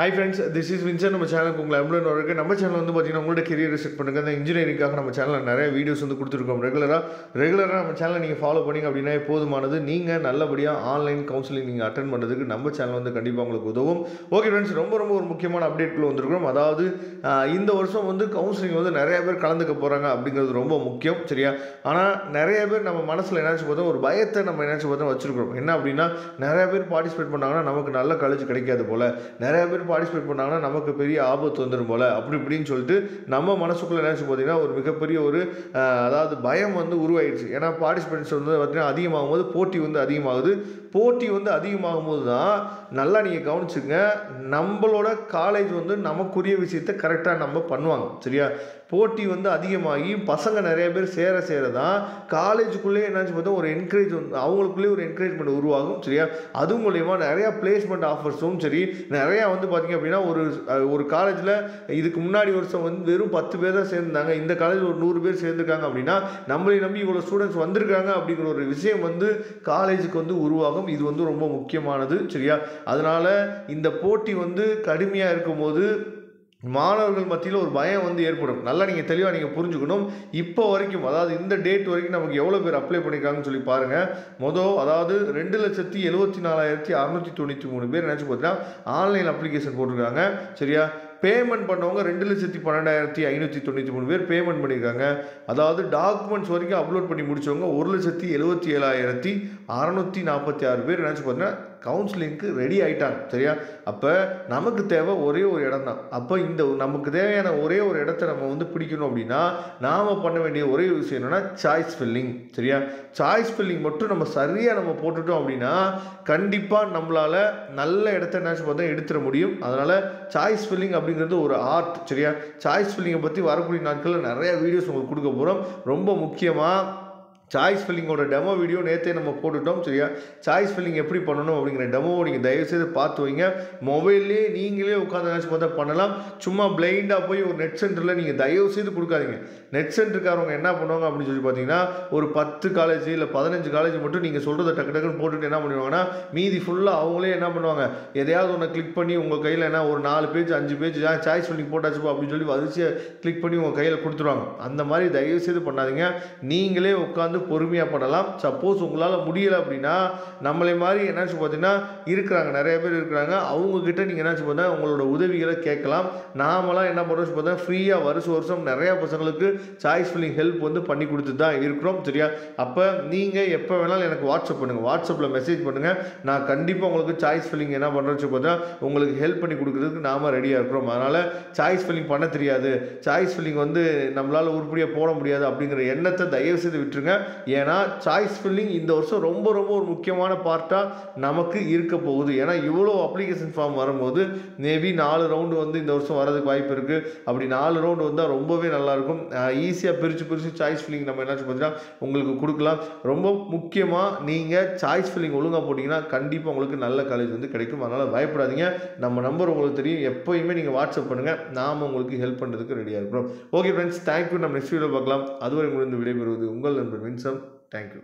Hi friends, this is Vincent. நம்ம சேனலுக்கு உங்களை அன்புடன் வரவேற்க. நம்ம சேனல் வந்து பார்த்தீங்கன்னா உங்களோட கெரியரை செட் பண்ணுங்க. அந்த இன்ஜினியரிங்காக நம்ம சேனலில் நிறைய வீடியோஸ் வந்து கொடுத்துருக்கோம். ரெகுலராக நம்ம சேனலை நீங்கள் ஃபாலோ பண்ணிங்க அப்படின்னா போதுமானது. நீங்கள் நல்லபடியாக ஆன்லைன் கவுன்சிலிங் நீங்கள் அட்டன் பண்ணுறதுக்கு நம்ம சேனல் வந்து கண்டிப்பாக உங்களுக்கு உதவும். ஓகே ஃப்ரெண்ட்ஸ், ரொம்ப ஒரு முக்கியமான அப்டேட்குள்ளே வந்திருக்கிறோம். அதாவது இந்த வருஷம் வந்து கவுன்சிலிங் வந்து நிறைய பேர் கலந்துக்க போகிறாங்க அப்படிங்கிறது ரொம்ப முக்கியம், சரியா? ஆனால் நிறைய பேர் நம்ம மனசில் என்னாச்சு பார்த்தோம், ஒரு பயத்தை நம்ம என்னாச்சு பார்த்தோம் வச்சுருக்கிறோம். என்ன அப்படின்னா, நிறைய பேர் பார்ட்டிசிபேட் பண்ணாங்கன்னா நமக்கு நல்ல காலேஜ் கிடைக்காது போல், நிறைய பேர் பார்ட்டிசிபேட் பண்ணாங்கன்னா நமக்கு பெரிய ஆபத்து வந்துடும் போல், அப்படி இப்படின்னு சொல்லிட்டு நம்ம மனசுக்குள்ளே நினச்சி பார்த்தீங்கன்னா ஒரு மிகப்பெரிய ஒரு அதாவது பயம் வந்து உருவாயிடுச்சு. ஏன்னா பார்ட்டிசிபேட்ஸ் வந்து பார்த்தீங்கன்னா அதிகமாகும் போது போட்டி வந்து அதிகமாகுது. போட்டி வந்து அதிகமாகும் போது தான் நல்லா நீங்கள் கவனிச்சுங்க, நம்மளோட காலேஜ் வந்து நமக்குரிய விஷயத்தை கரெக்டாக நம்ம பண்ணுவாங்க, சரியா? போட்டி வந்து அதிகமாகி பசங்க நிறைய பேர் சேர தான் காலேஜுக்குள்ளே என்னாச்சு பார்த்தா ஒரு என்கரேஜ் வந்து அவங்களுக்குள்ளே ஒரு என்கரேஜ்மெண்ட் உருவாகும், சரியா? அது மூலயமா நிறையா பிளேஸ்மெண்ட் ஆஃபர்ஸும் சரி, நிறையா வந்து பார்த்திங்க அப்படின்னா ஒரு காலேஜில் இதுக்கு முன்னாடி வருஷம் வந்து வெறும் 10 பேர் தான் சேர்ந்தாங்க, இந்த காலேஜ் ஒரு 100 பேர் சேர்ந்துருக்காங்க அப்படின்னா நம்மளை நம்பி இவ்வளோ ஸ்டூடெண்ட்ஸ் வந்திருக்காங்க அப்படிங்கிற ஒரு விஷயம் வந்து காலேஜுக்கு வந்து உருவாகும். இது வந்து ரொம்ப முக்கியமானது, சரியா? அதனால் இந்த போட்டி வந்து கடுமையாக இருக்கும்போது மாணவர்கள் மத்தியில் ஒரு பயம் வந்து ஏற்படும். நல்லா நீங்கள் தெளிவாக நீங்கள் புரிஞ்சுக்கணும். இப்போ வரைக்கும், அதாவது இந்த டேட் வரைக்கும் நமக்கு எவ்வளோ பேர் அப்ளை பண்ணியிருக்காங்கன்னு சொல்லி பாருங்கள். அதாவது 2,74,693 பேர் நினச்சி பார்த்தீங்கன்னா ஆன்லைன் அப்ளிகேஷன் போட்டிருக்காங்க, சரியா? பேமெண்ட் பண்ணவங்க 2,12,593 பேர் பேமெண்ட் பண்ணியிருக்காங்க. அதாவது டாக்குமெண்ட்ஸ் வரைக்கும் அப்லோட் பண்ணி முடித்தவங்க 1,77,646 பேர் நினச்சி பார்த்தீங்கன்னா கவுன்சிலிங்க்கு ரெடி ஆகிட்டாங்க, சரியா? அப்போ நமக்கு தேவை ஒரே ஒரு இடம் தான். அப்போ இந்த நமக்கு தேவையான ஒரே ஒரு இடத்த நம்ம வந்து பிடிக்கணும் அப்படின்னா நாம் பண்ண வேண்டிய ஒரே விஷயம் என்னென்னா சாய்ஸ் ஃபில்லிங், சரியா? சாய்ஸ் ஃபில்லிங் மட்டும் நம்ம சரியாக நம்ம போட்டுட்டோம் அப்படின்னா கண்டிப்பாக நம்மளால் நல்ல இடத்த நினச்சி பார்த்தா எடுத்துட முடியும். அதனால் சாய்ஸ் ஃபில்லிங் அப்படிங்கிறது ஒரு ஆர்ட், சரியா? சாய்ஸ் ஃபில்லிங்கை பற்றி வரக்கூடிய நாட்களில் நிறைய வீடியோஸ் உங்களுக்கு கொடுக்க போகிறோம். ரொம்ப முக்கியமாக சாய்ஸ் ஃபில்லிங்கோட டெமோ வீடியோ நேற்றே நம்ம போட்டுட்டோம், சரியா? சாய்ஸ் ஃபில்லிங் எப்படி பண்ணணும் அப்படிங்கிற டெமோவை நீங்கள் தயவுசெய்து பார்த்து வைங்க. மொபைல்லே நீங்களே உட்காந்து நினச்சி பார்த்தா பண்ணலாம். சும்மா பிளைண்டாக போய் ஒரு நெட் சென்டரில் நீங்கள் தயவுசெய்து கொடுக்காதீங்க. நெட் சென்டருக்காரவங்க என்ன பண்ணுவாங்க அப்படின்னு சொல்லி பார்த்தீங்கன்னா ஒரு 10 காலேஜ் இல்லை 15 காலேஜ் மட்டும் நீங்கள் சொல்கிறத டக்குன்னு போட்டுட்டு என்ன பண்ணுவாங்கன்னா மீதி ஃபுல்லாக அவங்களே என்ன பண்ணுவாங்க, எதையாவது ஒன்று கிளிக் பண்ணி உங்கள் கையில் என்ன ஒரு 4 பேஜ் 5 பேஜ் சாய்ஸ் ஃபில்லிங் போட்டாச்சுப்பா அப்படின்னு சொல்லி வரிசையை கிளிக் பண்ணி உங்கள் கையில் கொடுத்துருவாங்க. அந்த மாதிரி தயவுசெய்து பண்ணாதீங்க. நீங்களே உட்காந்து பொறுமையாக பண்ணலாம். சப்போஸ் உங்களால் முடியலை அப்படின்னா நம்மளை மாதிரி என்னாச்சு பார்த்தீங்கன்னா இருக்கிறாங்க, நிறைய பேர் இருக்கிறாங்க, அவங்கக்கிட்ட நீங்கள் என்னாச்சு பார்த்தா உங்களோட உதவிகளை கேட்கலாம். நாமெல்லாம் என்ன பண்ணுறோம் பார்த்தா ஃப்ரீயாக வருஷம் நிறையா பசங்களுக்கு சாய்ஸ் ஃபில்லிங் ஹெல்ப் வந்து பண்ணி கொடுத்துட்டு தான் இருக்கிறோம், சரியா? அப்போ நீங்கள் எப்போ வேணாலும் எனக்கு வாட்ஸ்அப் பண்ணுங்கள், வாட்ஸ்அப்பில் மெசேஜ் பண்ணுங்கள். நான் கண்டிப்பாக உங்களுக்கு சாய்ஸ் ஃபில்லிங் என்ன பண்ணுறேன்னு பார்த்தா உங்களுக்கு ஹெல்ப் பண்ணி கொடுக்குறதுக்கு நாம் ரெடியாக இருக்கிறோம். அதனால் சாய்ஸ் ஃபில்லிங் பண்ண தெரியாது, சாய்ஸ் ஃபில்லிங் வந்து நம்மளால் உருப்படியாக போட முடியாது அப்படிங்கிற எண்ணத்தை தயவு செய்து விட்டுருங்க. ஏன்னா சாய்ஸ் ஃபில்லிங் இந்த வருஷம் ரொம்ப ஒரு முக்கியமான பார்ட்டாக நமக்கு இருக்க போகுது. ஏன்னா இவ்வளோ அப்ளிகேஷன் ஃபார்ம் வரும்போது மேபி 4 ரவுண்டு வந்து இந்த வருஷம் வரதுக்கு வாய்ப்பு இருக்குது. அப்படி 4 ரவுண்டு வந்தால் ரொம்பவே நல்லாயிருக்கும். ஈஸியாக பிரித்து சாய்ஸ் ஃபில்லிங் நம்ம என்னாச்சு பார்த்தீங்கன்னா உங்களுக்கு கொடுக்கலாம். ரொம்ப முக்கியமாக நீங்கள் சாய்ஸ் ஃபில்லிங் ஒழுங்காக போட்டிங்கன்னா கண்டிப்பாக உங்களுக்கு நல்ல காலேஜ் வந்து கிடைக்கும். அதனால் பயப்படாதீங்க. நம்ம நம்பர் உங்களுக்கு தெரியும், எப்போயுமே நீங்கள் வாட்ஸ்அப் பண்ணுங்கள், நாம் உங்களுக்கு ஹெல்ப் பண்ணுறதுக்கு ரெடியாக இருக்கிறோம். Okay friends, thank you. நம்ம நெக்ஸ்ட் வீடியோ பார்க்கலாம். அதுவரை உங்களுக்கு விடைபெறுவது உங்கள் நண்பர் வின்சன். Thank you.